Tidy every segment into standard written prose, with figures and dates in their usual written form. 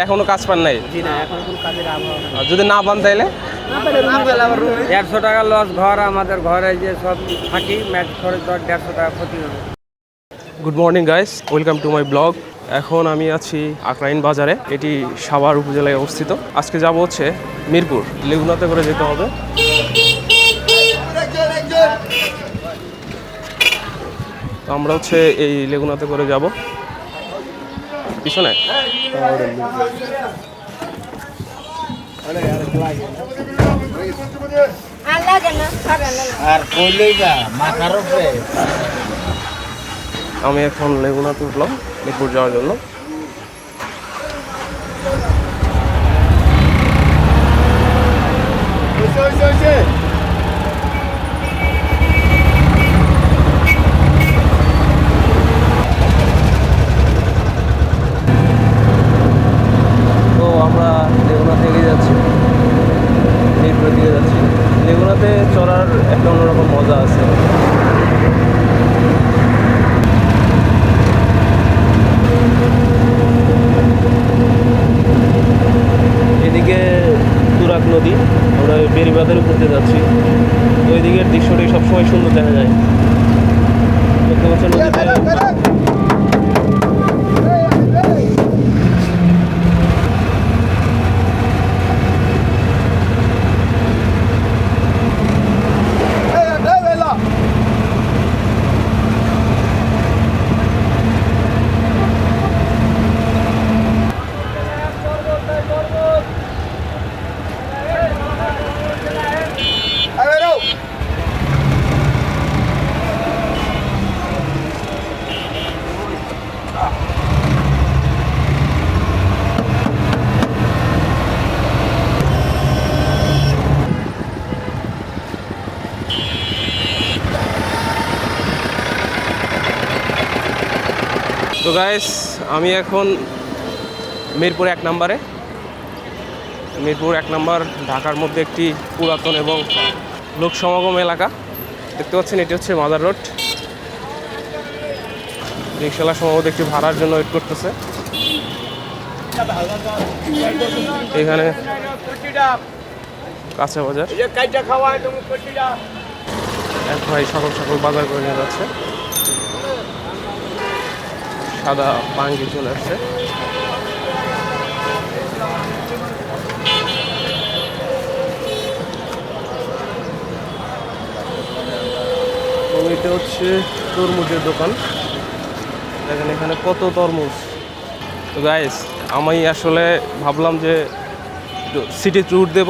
এখনো কাজ পান নাই? জি না, এখন কোনো কাজের আবহাওয়া আর যদি না পান তাইলে 150 টাকা লস। ঘর আমাদের ঘরে যে সব থাকি ম্যাচ খরচ 150 টাকা ক্ষতি হবে। Good morning guys, welcome to my blog. এখন আমি আছি আকরাইন বাজারে, এটি সাভার উপজেলায় অবস্থিত। আজকে যাব হচ্ছে মিরপুর, লেগুনাতে করে যেতে হবে। তো আমরা হচ্ছে এই লেগুনাতে করে যাব। পিছনে আমি এখন লেগুনাতে উঠলাম মিরপুর যাওয়ার জন্য। তো আমরা লেগুনা থেকে যাচ্ছি, মিরপুরের দিকে যাচ্ছি। লেগুনাতে চড়ার একটা অন্যরকম মজা আছে। এদিকে তুরাগ নদী, আমরা বেড়িবাঁধের উপর দিয়ে যাচ্ছি। তো ওই দিকের দৃশ্যটি সবসময় সুন্দর দেখা যায়। দেখতে পাচ্ছেন নদীতে তো গাইস, আমি এখন মিরপুর 1 নম্বরে। মিরপুর 1 নম্বর ঢাকার মধ্যে একটি পুরাতন এবং লোক সমাগম এলাকা। দেখতে পাচ্ছেন এটি হচ্ছে মাদার রোড। রিক্সাওয়ালা সম্ভবত একটি ভাড়ার জন্য ওয়েট করতেছে। এখানে কাঁচা বাজার, এক ভাই সকল সকল বাজার করে নিয়ে যাচ্ছে। সাদা পাঙ্গি চলে আসছে। এটা হচ্ছে তরমুজের দোকান। দেখেন এখানে কত তরমুজ। তো গাইস, আমি আসলে ভাবলাম যে সিটি ট্যুর দেব।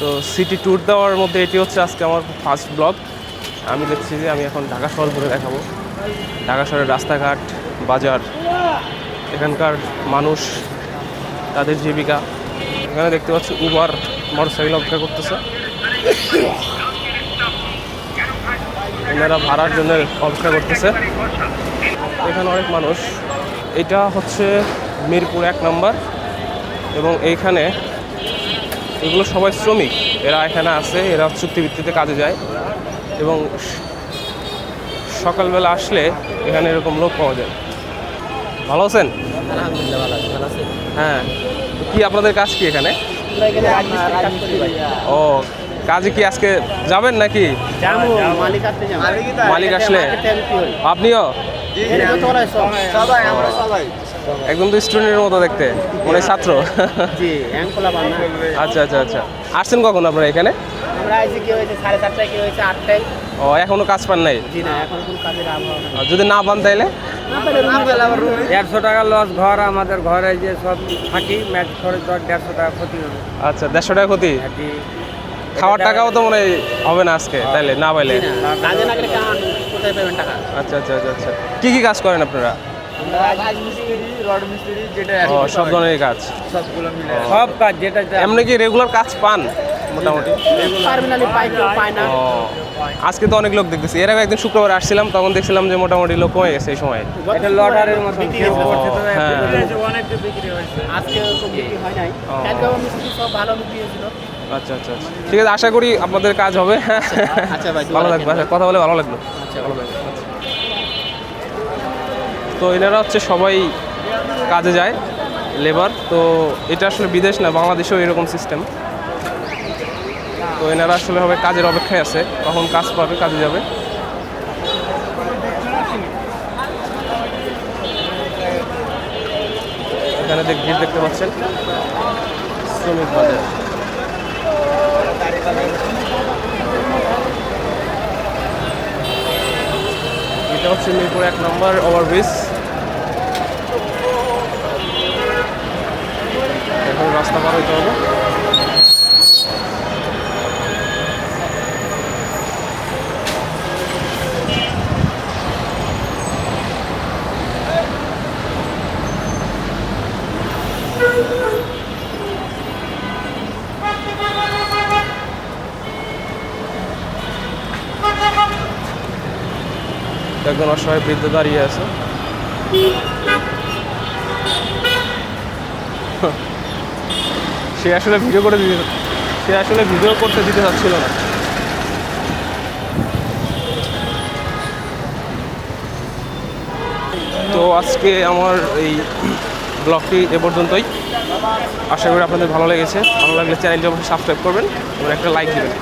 তো সিটি ট্যুর দেওয়ার মধ্যে এটি হচ্ছে আজকে আমার ফার্স্ট ব্লগ। আমি দেখছি যে আমি এখন ঢাকা শহর ঘুরে দেখাবো। ঢাকা শহরের রাস্তাঘাট, বাজার, এখানকার মানুষ, তাদের জীবিকা। এখানে দেখতে পাচ্ছি উবার মোটরসাইকেল অপেক্ষা করতেছে। এনারা ভাড়ার জন্য অপেক্ষা করতেছে। এখানে অনেক মানুষ। এটা হচ্ছে মিরপুর 1 নম্বর এবং এইখানে এগুলো সবাই শ্রমিক। এরা এখানে আছে, এরা চুক্তিভিত্তিতে কাজে যায় এবং সকালবেলা আসলে এখানে এরকম লোক পাওয়া যায়। ভালো আছেন? আলহামদুলিল্লাহ ভালো আছে। হ্যাঁ। তো কি আপনাদের কাজ কি এখানে? ও, কাজে কি আজকে যাবেন নাকি? মালিক আসলে আপনিও? একদম তো স্টুডেন্টের মতো দেখতে, মানে ছাত্র। আচ্ছা আচ্ছা আচ্ছা। আসছেন কখন আপনারা এখানে? ও, এখনো কাজ পান নাই? যদি না পান তাইলে 150 টাকা লস। ঘর আমাদের ঘরে যে সব থাকি ম্যাচ খরচ 150 টাকা ক্ষতি হবে। আচ্ছা, 150 টাকা ক্ষতি। খাওয়ার টাকাও তো মনে হবে না আজকে তাইলে না পাইলে। আচ্ছা আচ্ছা আচ্ছা আচ্ছা। কি কি কাজ করেন আপনারা? ও, সব ধরনের কাজ, সব কাজ যেটা এমনি কি রেগুলার কাজ পান মোটামুটি? ও, আজকে তো অনেক লোক দেখতেছি। এর আগে একদিন শুক্রবার আসছিলাম, তখন দেখছিলাম যে মোটামুটি লোক কমে গেছে এই সময়। এটা লটারির মতো হ্যাঁ। আচ্ছা আচ্ছা আচ্ছা, ঠিক আছে। আশা করি আপনাদের কাজ হবে। ভালো লাগবে, কথা বলে ভালো লাগলো। তো এনারা হচ্ছে সবাই কাজে যায় লেবার। তো এটা আসলে বিদেশ না, বাংলাদেশেও এরকম সিস্টেম। তো এনারা আসলে হবে কাজের অপেক্ষায় আছে, কখন কাজ পাবে কাজে যাবে। এখানে ভিড় দেখতে পাচ্ছেন, শ্রমিক বাজার। এটা হচ্ছে মিরপুর 1 নম্বর ওভারব্রিজ। এখন রাস্তা পার হইতে হবে। একজন অসহায় বৃদ্ধ দাঁড়িয়ে আছে। সে আসলে ভিডিও করতে দিতে চাচ্ছিল না। তো আজকে আমার এই ব্লগটি এ পর্যন্তই। আশা করি আপনাদের ভালো লেগেছে। ভালো লাগলে চ্যানেলটি অবশ্যই সাবস্ক্রাইব করবেন এবং একটা লাইক দেবেন।